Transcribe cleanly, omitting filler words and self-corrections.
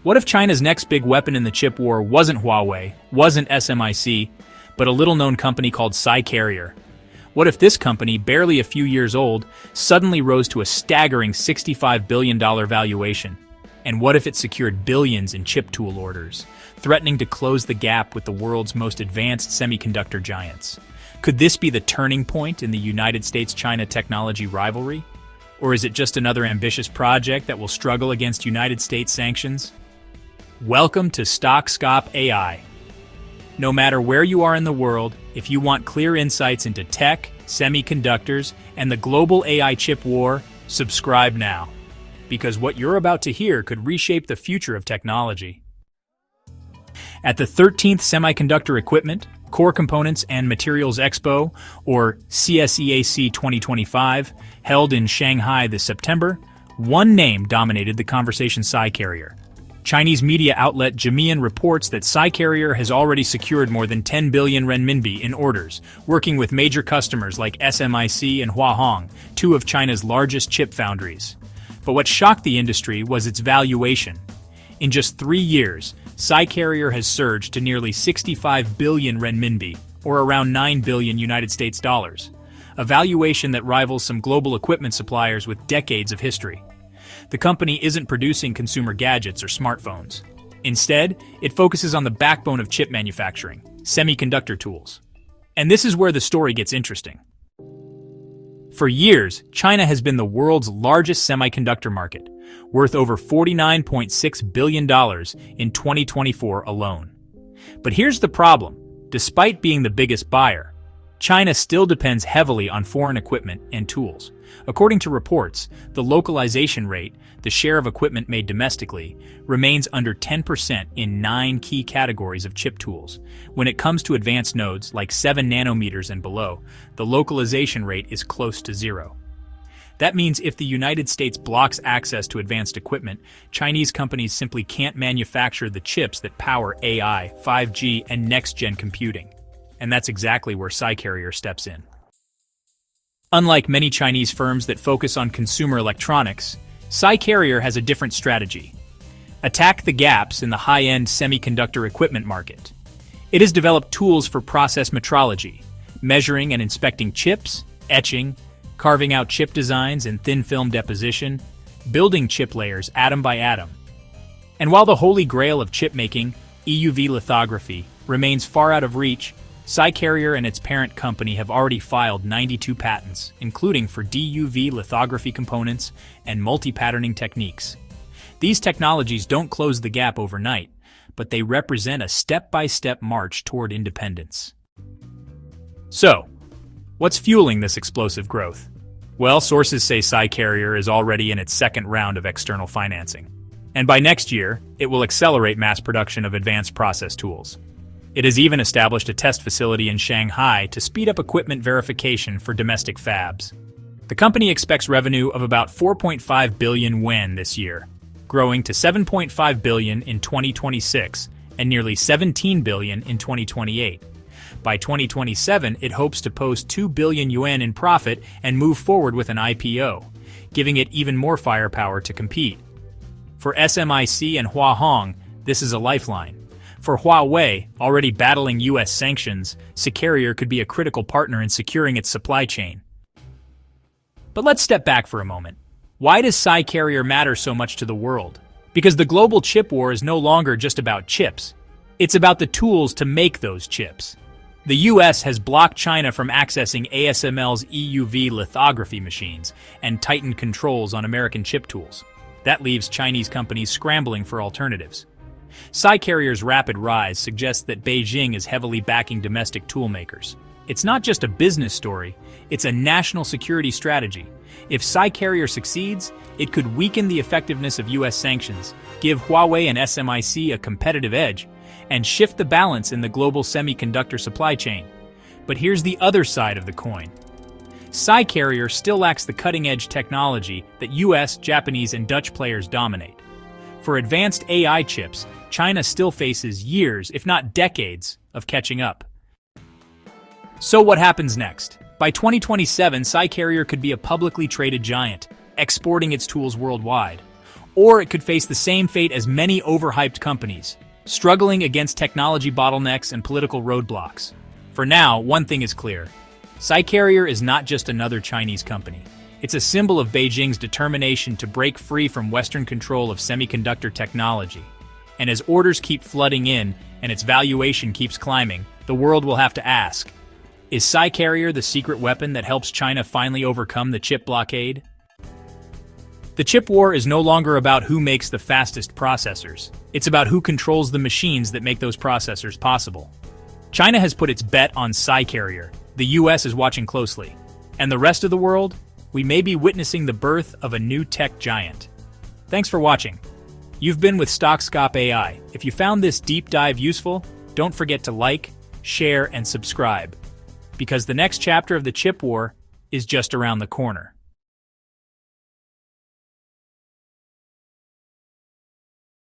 What if China's next big weapon in the chip war wasn't Huawei, wasn't SMIC, but a little-known company called SiCarrier? What if this company, barely a few years old, suddenly rose to a staggering $65 billion valuation? And what if it secured billions in chip tool orders, threatening to close the gap with the world's most advanced semiconductor giants? Could this be the turning point in the United States-China technology rivalry? Or is it just another ambitious project that will struggle against United States sanctions? Welcome to StockScope AI. No matter where you are in the world, if you want clear insights into tech, semiconductors, and the global AI chip war, subscribe now. Because what you're about to hear could reshape the future of technology. At the 13th Semiconductor Equipment, Core Components and Materials Expo, or CSEAC 2025, held in Shanghai this September, one name dominated the conversation: SiCarrier. Chinese media outlet Jiemian reports that SiCarrier has already secured more than 10 billion renminbi in orders, working with major customers like SMIC and Huawei, two of China's largest chip foundries. But what shocked the industry was its valuation. In just 3 years, SiCarrier has surged to nearly 65 billion renminbi, or around 9 billion United States dollars, a valuation that rivals some global equipment suppliers with decades of history. The company isn't producing consumer gadgets or smartphones. Instead, it focuses on the backbone of chip manufacturing, semiconductor tools. And this is where the story gets interesting. For years, China has been the world's largest semiconductor market, worth over $49.6 billion in 2024 alone. But here's the problem. Despite being the biggest buyer, China still depends heavily on foreign equipment and tools. According to reports, the localization rate, the share of equipment made domestically, remains under 10% in 9 key categories of chip tools. When it comes to advanced nodes like 7 nanometers and below, the localization rate is close to 0. That means if the United States blocks access to advanced equipment, Chinese companies simply can't manufacture the chips that power AI, 5G, and next-gen computing. And that's exactly where SiCarrier steps in. Unlike many Chinese firms that focus on consumer electronics, SiCarrier has a different strategy. Attack the gaps in the high-end semiconductor equipment market. It has developed tools for process metrology, measuring and inspecting chips, etching, carving out chip designs in thin film deposition, building chip layers atom by atom. And while the holy grail of chip making, EUV lithography, remains far out of reach, SiCarrier and its parent company have already filed 92 patents, including for DUV lithography components and multi-patterning techniques. These technologies don't close the gap overnight, but they represent a step-by-step march toward independence. So, what's fueling this explosive growth? Well, sources say SiCarrier is already in its second round of external financing. And by next year, it will accelerate mass production of advanced process tools. It has even established a test facility in Shanghai to speed up equipment verification for domestic fabs. The company expects revenue of about 4.5 billion yuan this year, growing to 7.5 billion in 2026 and nearly 17 billion in 2028. By 2027, it hopes to post 2 billion yuan in profit and move forward with an IPO, giving it even more firepower to compete. For SMIC and Huawei, this is a lifeline. For Huawei, already battling U.S. sanctions, SiCarrier could be a critical partner in securing its supply chain. But let's step back for a moment. Why does SiCarrier matter so much to the world? Because the global chip war is no longer just about chips. It's about the tools to make those chips. The U.S. has blocked China from accessing ASML's EUV lithography machines and tightened controls on American chip tools. That leaves Chinese companies scrambling for alternatives. SiCarrier's rapid rise suggests that Beijing is heavily backing domestic tool makers. It's not just a business story, it's a national security strategy. If SiCarrier succeeds, it could weaken the effectiveness of U.S. sanctions, give Huawei and SMIC a competitive edge, and shift the balance in the global semiconductor supply chain. But here's the other side of the coin. SiCarrier still lacks the cutting-edge technology that U.S., Japanese, and Dutch players dominate. For advanced AI chips, China still faces years, if not decades, of catching up. So what happens next? By 2027, SiCarrier could be a publicly traded giant, exporting its tools worldwide. Or it could face the same fate as many overhyped companies, struggling against technology bottlenecks and political roadblocks. For now, one thing is clear. SiCarrier is not just another Chinese company. It's a symbol of Beijing's determination to break free from Western control of semiconductor technology. And as orders keep flooding in and its valuation keeps climbing, the world will have to ask, is SiCarrier the secret weapon that helps China finally overcome the chip blockade? The chip war is no longer about who makes the fastest processors. It's about who controls the machines that make those processors possible. China has put its bet on SiCarrier. The U.S. is watching closely. And the rest of the world? We may be witnessing the birth of a new tech giant. Thanks for watching. You've been with StockScope AI. If you found this deep dive useful, don't forget to like, share, and subscribe. Because the next chapter of the chip war is just around the corner.